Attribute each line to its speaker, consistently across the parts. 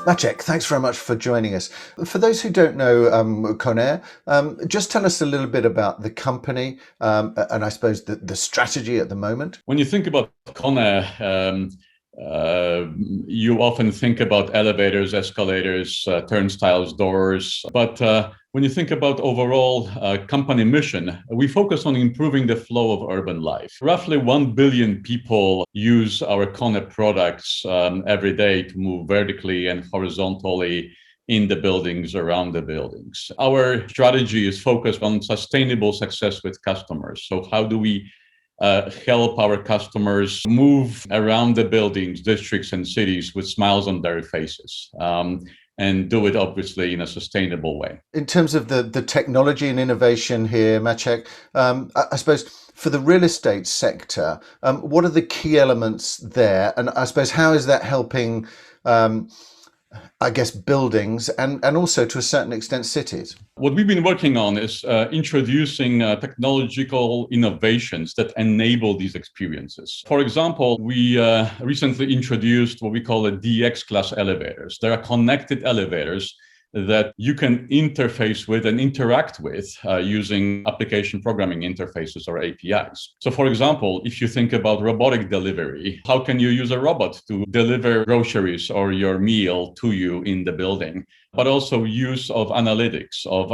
Speaker 1: Maciej, thanks very much for joining us. For those who don't know Kone, just tell us a little bit about the company and I suppose the strategy at the moment.
Speaker 2: When you think about Kone, you often think about elevators, escalators, turnstiles, doors. But when you think about overall company mission, we focus on improving the flow of urban life. Roughly 1 billion people use our Kone products every day to move vertically and horizontally in the buildings, around the buildings. Our strategy is focused on sustainable success with customers. So how do we help our customers move around the buildings, districts, and cities with smiles on their faces, and do it obviously in a sustainable way.
Speaker 1: In terms of the technology and innovation here, Maciej, I suppose for the real estate sector, what are the key elements there? And I suppose how is that helping, I guess, buildings and also to a certain extent cities?
Speaker 2: What we've been working on is introducing technological innovations that enable these experiences. For example, we recently introduced what we call DX class elevators. They are connected elevators that you can interface with and interact with using application programming interfaces or APIs. So for example, if you think about robotic delivery, how can you use a robot to deliver groceries or your meal to you in the building? But also use of analytics, of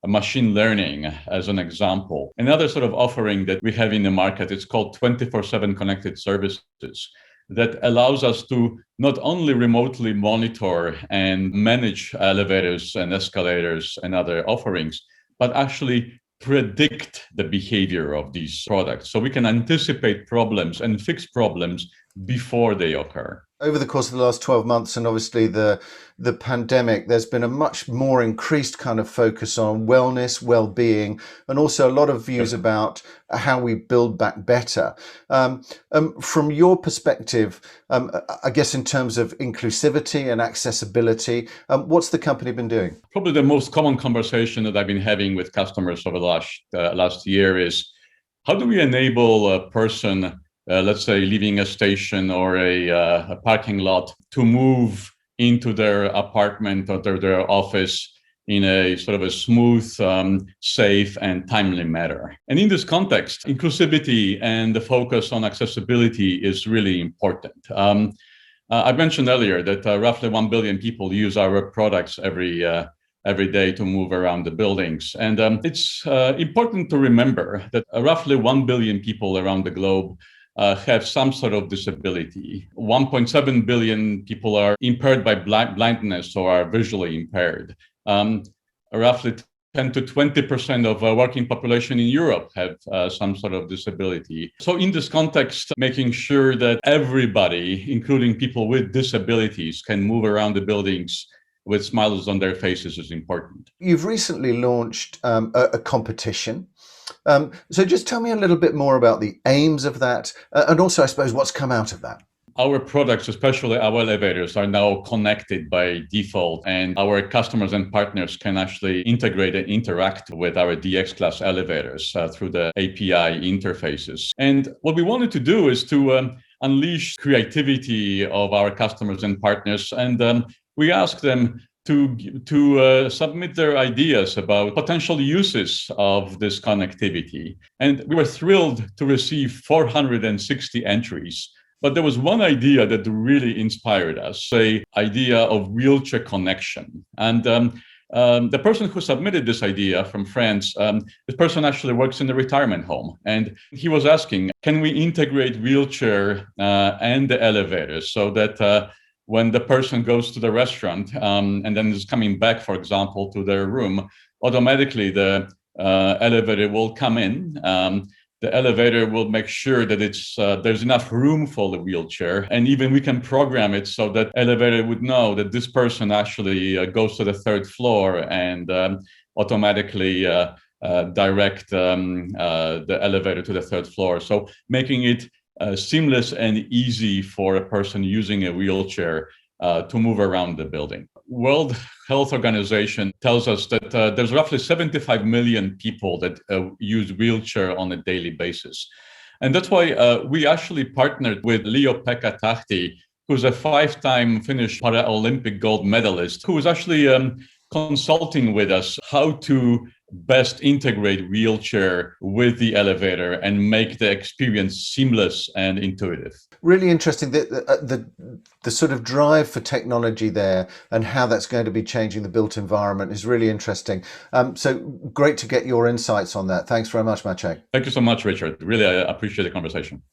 Speaker 2: machine learning as an example. Another sort of offering that we have in the market is called 24/7 connected services, that allows us to not only remotely monitor and manage elevators and escalators and other offerings, but actually predict the behavior of these products. So we can anticipate problems and fix problems before they occur.
Speaker 1: Over the course of the last 12 months and obviously the pandemic, there's been a much more increased kind of focus on wellness, well-being, and also a lot of views about how we build back better. From your perspective, I guess in terms of inclusivity and accessibility, what's the company been doing?
Speaker 2: Probably the most common conversation that I've been having with customers over the last year is, how do we enable a person, let's say leaving a station or a parking lot, to move into their apartment or their office in a sort of a smooth, safe, and timely manner. And in this context, inclusivity and the focus on accessibility is really important. I mentioned earlier that roughly 1 billion people use our products every day to move around the buildings. And it's important to remember that roughly 1 billion people around the globe have some sort of disability. 1.7 billion people are impaired by blindness or are visually impaired. Roughly 10 to 20% of the working population in Europe have some sort of disability. So in this context, making sure that everybody, including people with disabilities, can move around the buildings with smiles on their faces is important.
Speaker 1: You've recently launched a competition. So just tell me a little bit more about the aims of that, and also, I suppose, what's come out of that.
Speaker 2: Our products, especially our elevators, are now connected by default, and our customers and partners can actually integrate and interact with our DX class elevators through the API interfaces. And what we wanted to do is to unleash creativity of our customers and partners, and we asked them to submit their ideas about potential uses of this connectivity. And we were thrilled to receive 460 entries. But there was one idea that really inspired us, the idea of wheelchair connection. And the person who submitted this idea from France, this person actually works in a retirement home. And he was asking, can we integrate wheelchair and the elevator so that when the person goes to the restaurant and then is coming back, for example, to their room, automatically the elevator will come in. The elevator will make sure that there's enough room for the wheelchair, and even we can program it so that elevator would know that this person actually goes to the third floor and automatically direct the elevator to the third floor. So making it seamless and easy for a person using a wheelchair to move around the building. World Health Organization tells us that there's roughly 75 million people that use wheelchair on a daily basis. And that's why we actually partnered with Leo-Pekka Tahti, who's a 5-time Finnish Paralympic gold medalist, who was actually consulting with us how to best integrate wheelchair with the elevator and make the experience seamless and intuitive.
Speaker 1: Really interesting. The sort of drive for technology there and how that's going to be changing the built environment is really interesting. So great to get your insights on that. Thanks very much, Maciej.
Speaker 2: Thank you so much, Richard. Really, I appreciate the conversation.